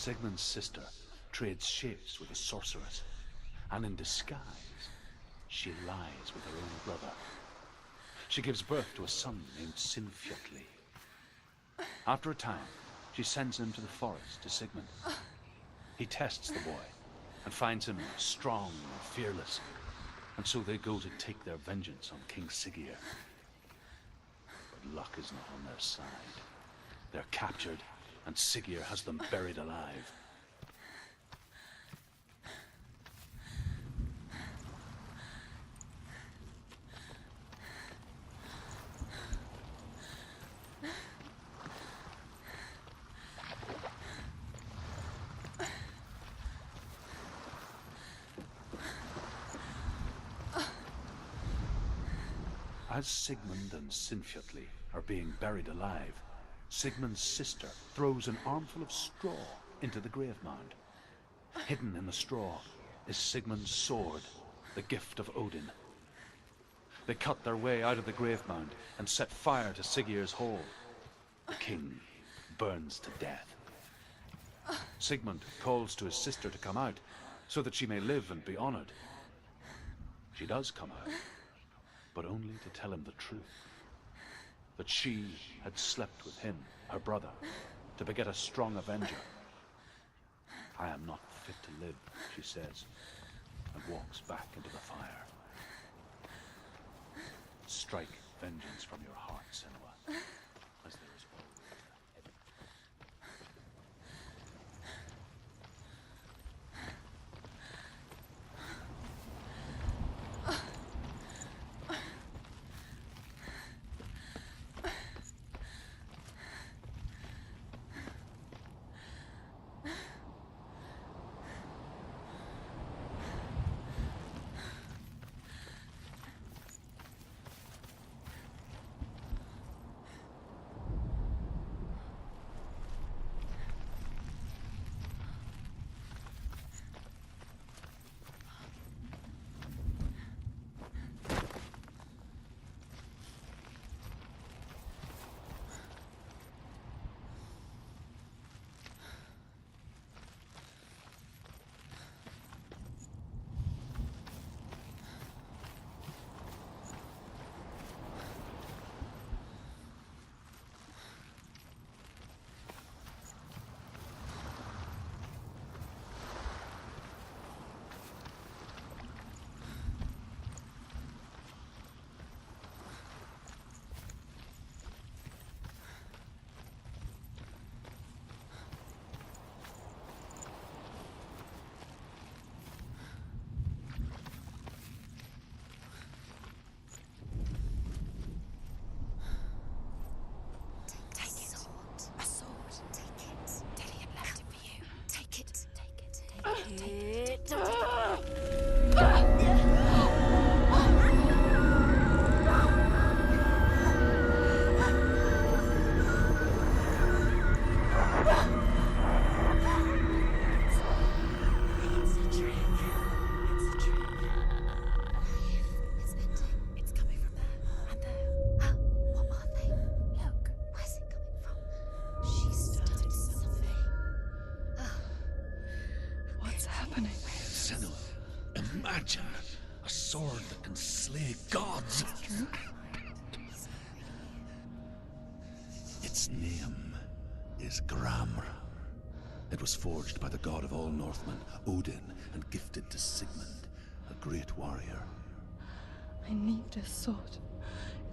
Sigmund's sister trades shapes with a sorceress, and in disguise, she lies with her own brother. She gives birth to a son named Sinfjotli. After a time, she sends him to the forest to Sigmund. He tests the boy and finds him strong and fearless, and so they go to take their vengeance on King Siggeir. But luck is not on their side. They're captured, and Siggeir has them buried alive. As Sigmund and Sinfjotli are being buried alive, Sigmund's sister throws an armful of straw into the grave mound. Hidden in the straw is Sigmund's sword, the gift of Odin. They cut their way out of the grave mound and set fire to Siggeir's hall. The king burns to death. Sigmund calls to his sister to come out so that she may live and be honored. She does come out, but only to tell him the truth. That she had slept with him, her brother, to beget a strong avenger. I am not fit to live, she says, and walks back into the fire. Strike vengeance from your heart, Senua, as there is always a heaven. Imagine a sword that can slay gods. Its name is Gramr. It was forged by the god of all Northmen, Odin, and gifted to Sigmund, a great warrior. I need this sword.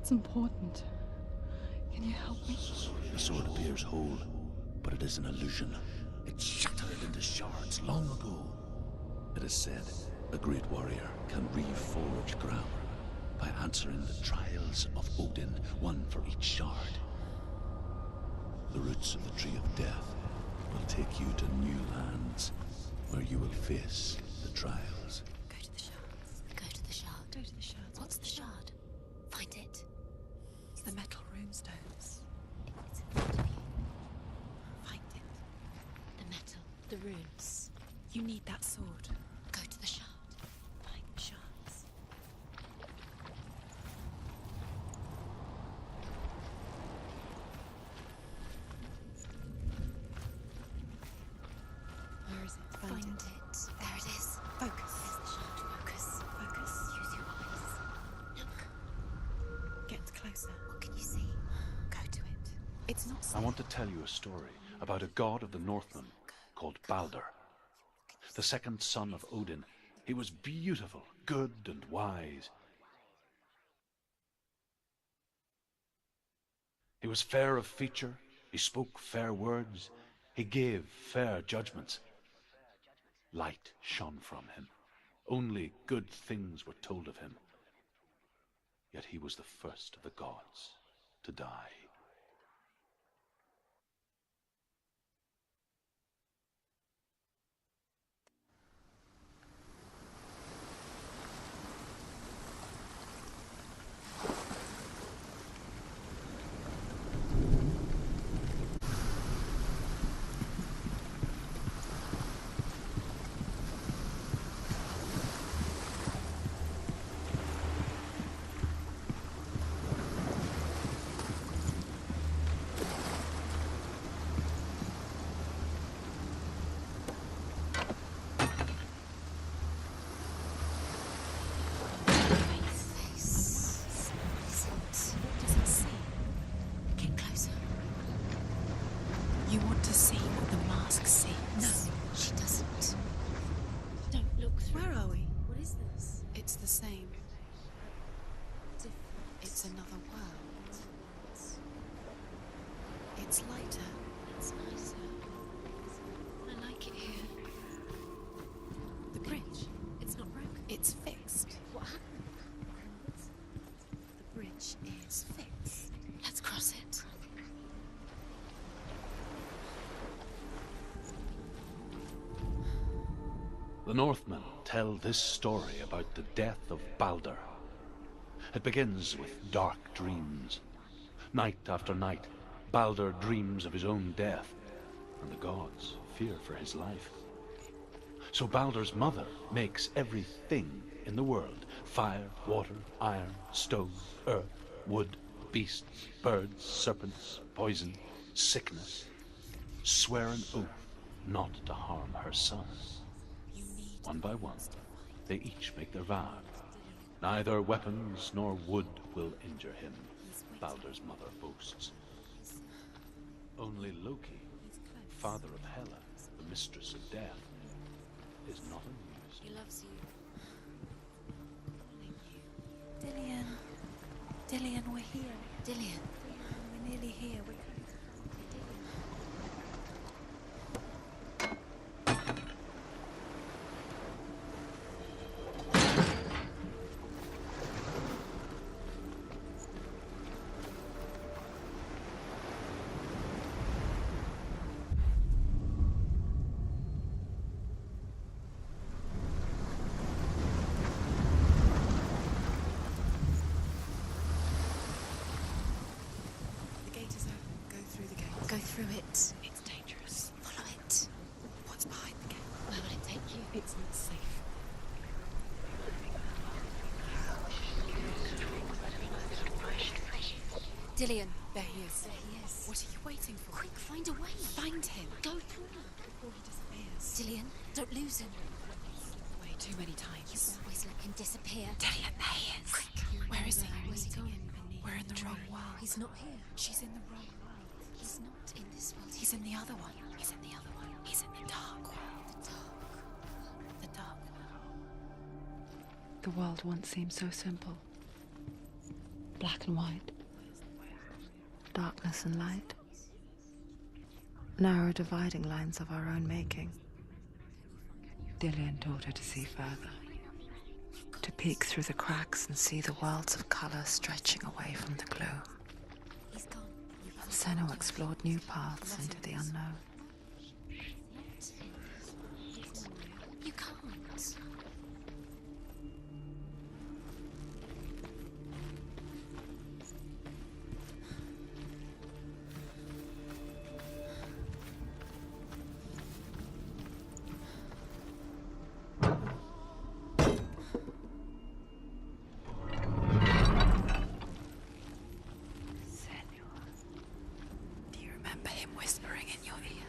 It's important. Can you help me? The sword appears whole, but it is an illusion. It shattered into shards long ago. It is said a great warrior can reforge Gramr by answering the trials of Odin, one for each shard. The roots of the Tree of Death will take you to new lands, where you will face the trials. Go to the shards. Go to the shard. Go to the shards. What's the shard? Find it. It's the metal runestones. It's in front of you. Find it. The metal. The runes. You need that sword. Go to the shard. Find the shards. find it. There it is. focus. There's the shard. Focus. Focus. Use your eyes. Look. Get closer. What can you see? Go to it. It's not I safe. want to tell you a story about a god of the Northmen called Balder. The second son of Odin. He was beautiful, good and wise. He was fair of feature, he spoke fair words, he gave fair judgments. Light shone from him. Only good things were told of him. Yet he was the first of the gods to die. You want to see what the mask sees? No, she doesn't. Don't look through. Where are we? What is this? It's the same. Different. It's another world. It's lighter. It's nicer. I like it here. The bridge. It's not broken. It's fixed. What happened? The bridge is fixed. Let's cross it. The Northmen tell this story about the death of Balder. It begins with dark dreams. Night after night, Balder dreams of his own death, and the gods fear for his life. So Balder's mother makes everything in the world: fire, water, iron, stone, earth, wood, beasts, birds, serpents, poison, sickness. Swear an oath not to harm her son. One by one, they each make their vow. Neither weapons nor wood will injure him, Balder's mother boasts. Only Loki, father of Hela, the mistress of death, is not amused. He loves you. Dillian. Dillian, we're here. Dillian. We're nearly here. We're Go through it. It's dangerous. Follow it. What's behind the gate? Where will it take you? It's not safe. Dillian. There he is. There he is. What are you waiting for? Quick, find a way. Find him Go through. before he disappears. Dillian, don't lose him. Way too many You times. always let him disappear. Dillian, there he is. Where is he? Where's he gone? We're in the wrong world. He's not here. She's in the wrong world. He's not in this world. He's in the other one. He's in the other one. He's in the dark world. the dark. The dark world. The world once seemed so simple. Black and white. Darkness and light. Narrow dividing lines of our own making. Dillian taught her to see further. To peek through the cracks and see the worlds of color stretching away from the gloom. He's gone. And Senua explored new paths into the unknown. You can't. Do you remember him whispering in your ear?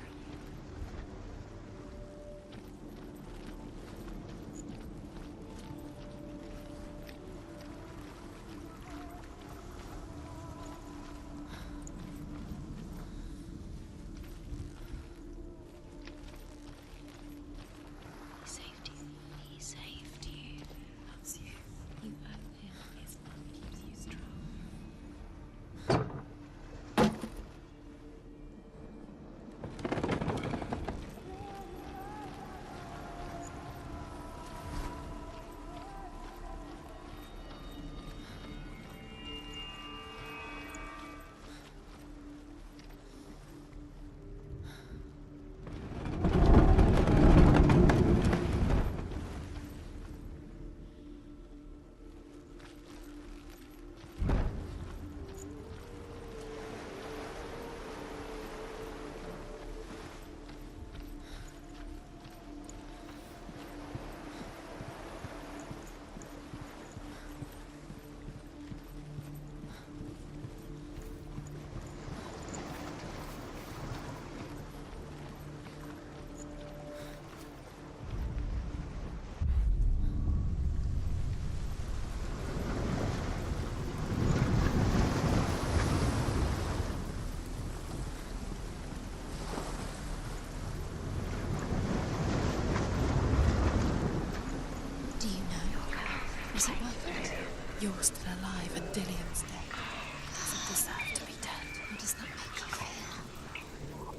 Was it worth it? You're still alive and Dillian's dead. He doesn't deserve to be dead. How does that make you feel?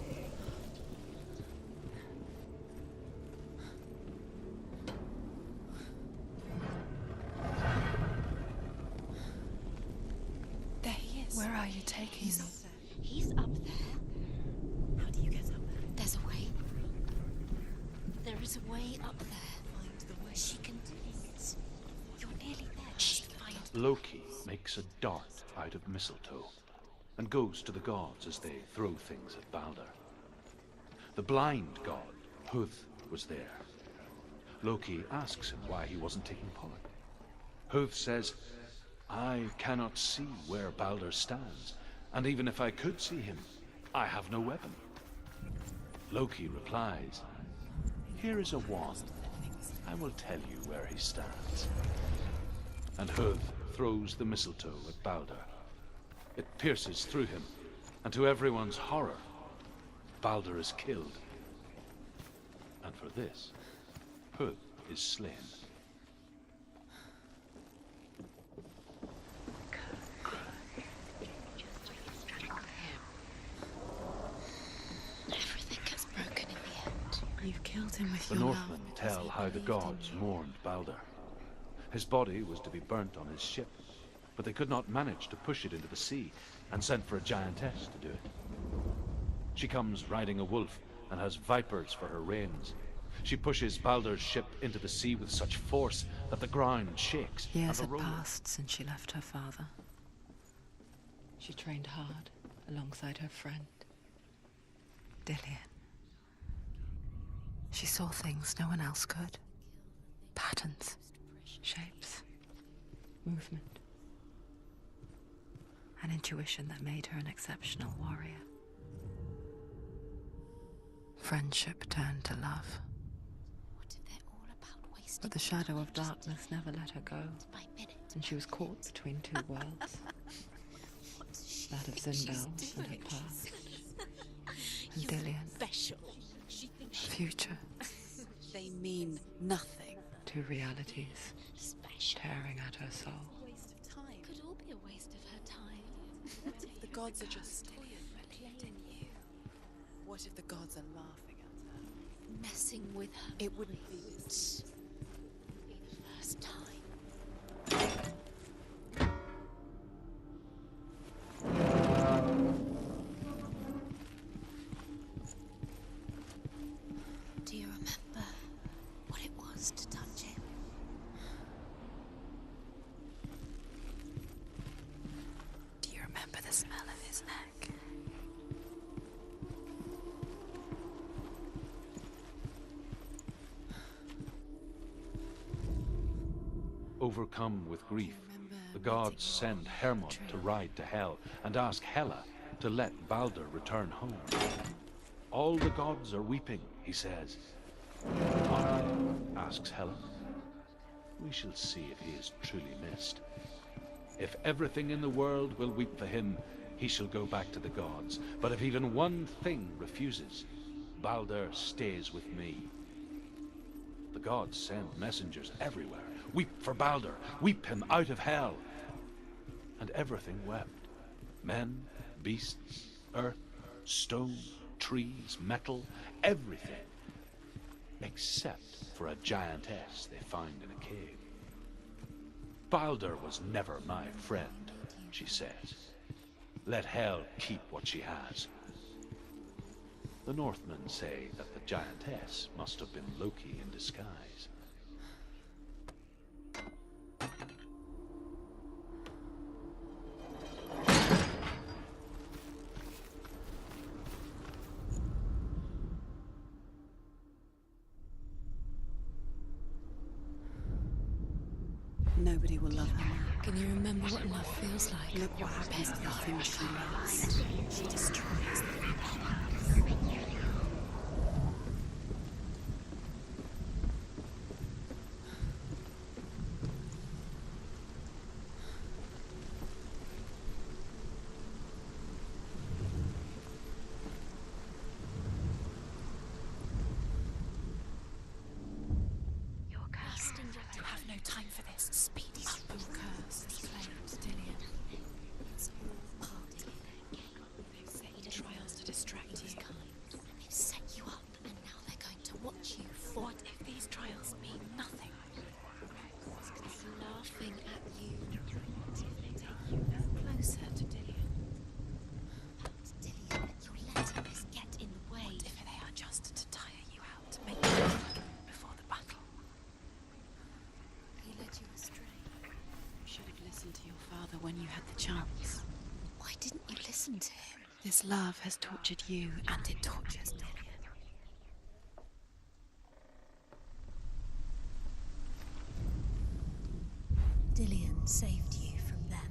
There he is. Where are you taking me? He's up there. How do you get up there? There's a way. There is a way up there. Find the way. She can do it. You're nearly there. She can find it. Loki makes a dart out of mistletoe and goes to the gods as they throw things at Balder. The blind god, Huth, was there. Loki asks him why he wasn't taking part. Huth says, I cannot see where Balder stands, and even if I could see him, I have no weapon. Loki replies, here is a wand. I will tell you where he stands. And Huth throws the mistletoe at Balder. It pierces through him, and to everyone's horror, Balder is killed. And for this, Huth is slain. Everything gets broken in the end. You've killed him with The your Northmen love. tell how the gods mourned Balder. His body was to be burnt on his ship, but they could not manage to push it into the sea and sent for a giantess to do it. She comes riding a wolf and has vipers for her reins. She pushes Balder's ship into the sea with such force that the ground shakes. Years and had the roller- passed since she left her father. She trained hard alongside her friend, Dillian. She saw things no one else could. Patterns, shapes, movement. An intuition that made her an exceptional warrior. Friendship turned to love, What if they're all about wasting but the shadow of darkness never let her go, minute by minute? and she was caught between two worlds. That of Zindel and her past, and Dillian, Special. her future. They mean nothing. Two realities Special. tearing at her soul. Waste of time. Could all be a waste of her time. What if the gods are just playing you? What if the gods are laughing at her? Messing with her. It wouldn't be this. Be the first time. Do you remember what it was to touch him? Do you remember the smell of his neck? Overcome with grief, the gods send Hermod to ride to Hell and ask Hela to let Balder return home. All the gods are weeping, he says. Are they? Asks Hela. We shall see if he is truly missed. If everything in the world will weep for him, he shall go back to the gods. But if even one thing refuses, Balder stays with me. The gods send messengers everywhere. Weep for Balder, weep him out of hell. And everything wept. Men, beasts, earth, stone, trees, metal, everything. Except for a giantess they find in a cave. Balder was never my friend, she says. Let Hel keep what she has. The Northmen say that the giantess must have been Loki in disguise. Nobody will love her now. Can you remember what love feels like? Look what happens to the things she loves. She destroys them. You're casting your time. no time for this. Speed up. Your curse has claimed Dillion. It's all part of it. They've set you trials to distract you. They've set you up, and now they're going to watch you fall. What if these trials mean nothing? It's laughing at you. They take you no closer to Dillion. Dillion, you're letting this get in the way. What if they are just to tire you out, to make you weak before the battle? He led you astray. You should have listened to your father when you had the chance. Why didn't you listen to him? This love has tortured you, and it tortures Dillion. Dillion saved you from them.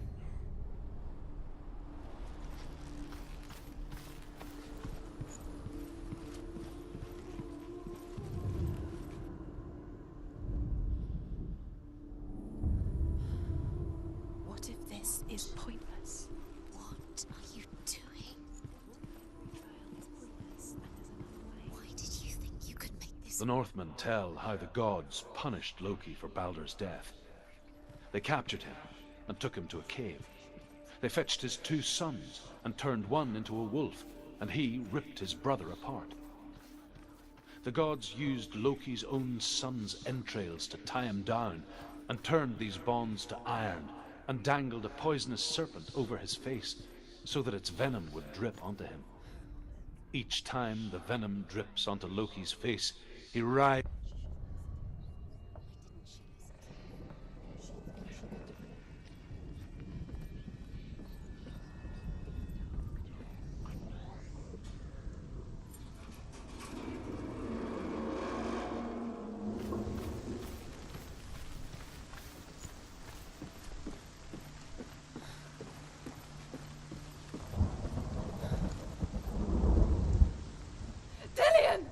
What if this is pointless? What are you doing? Why did you think you could make this? The Northmen tell how the gods punished Loki for Baldur's death. They captured him and took him to a cave. They fetched his 2 sons and turned one into a wolf, and he ripped his brother apart. The gods used Loki's own son's entrails to tie him down and turned these bonds to iron and dangled a poisonous serpent over his face so that its venom would drip onto him. Each time the venom drips onto Loki's face, he writhes. Dillion!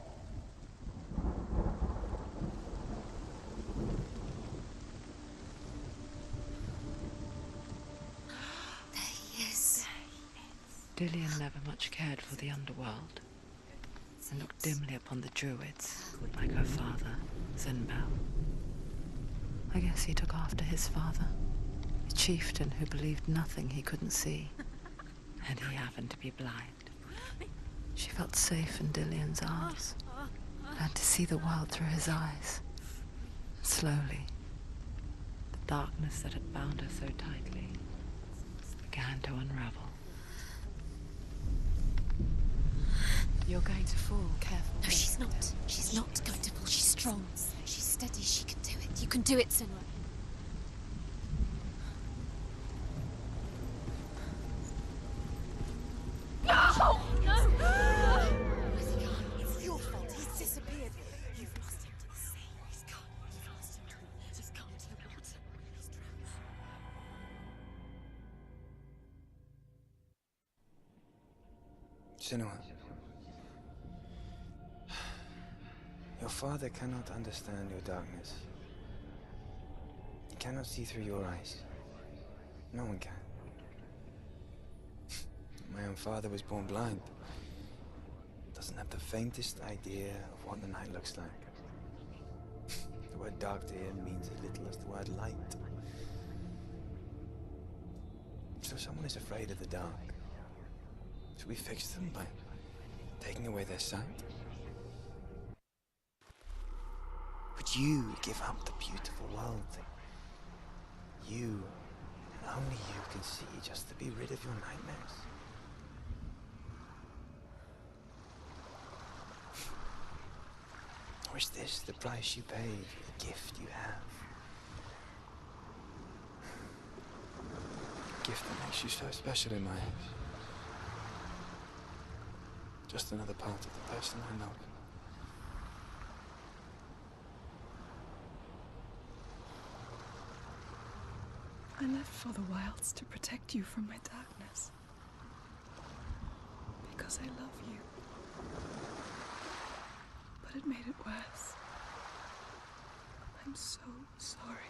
There he is. Dillion never much cared for the underworld, and looked dimly upon the druids, like her father, Zinbel. I guess he took after his father, a chieftain who believed nothing he couldn't see, and he happened to be blind. She felt safe in Dillion's arms, learned to see the world through his eyes. Slowly, the darkness that had bound her so tightly began to unravel. You're going to fall, careful. No, she's not. She's not going to fall. She's strong. She's steady. She can do it. You can do it, Senua. No! No! Where's he gone? It's your fault. He's disappeared. You've lost him to the sea. He's gone. You've lost him to the... He's gone to the water. He's drowned. Senua, your father cannot understand your darkness. He cannot see through your eyes. No one can. My own father was born blind. Doesn't have the faintest idea of what the night looks like. The word dark to him means as little as the word light. So someone is afraid of the dark. Should we fix them by taking away their sight? Would you give up the beautiful world that you, and only you, can see just to be rid of your nightmares? Or is this the price you pay for the gift you have? A gift that makes you so special in my eyes. Just another part of the person I know. I left for the wilds to protect you from my darkness. Because I love you. But it made it worse. I'm so sorry.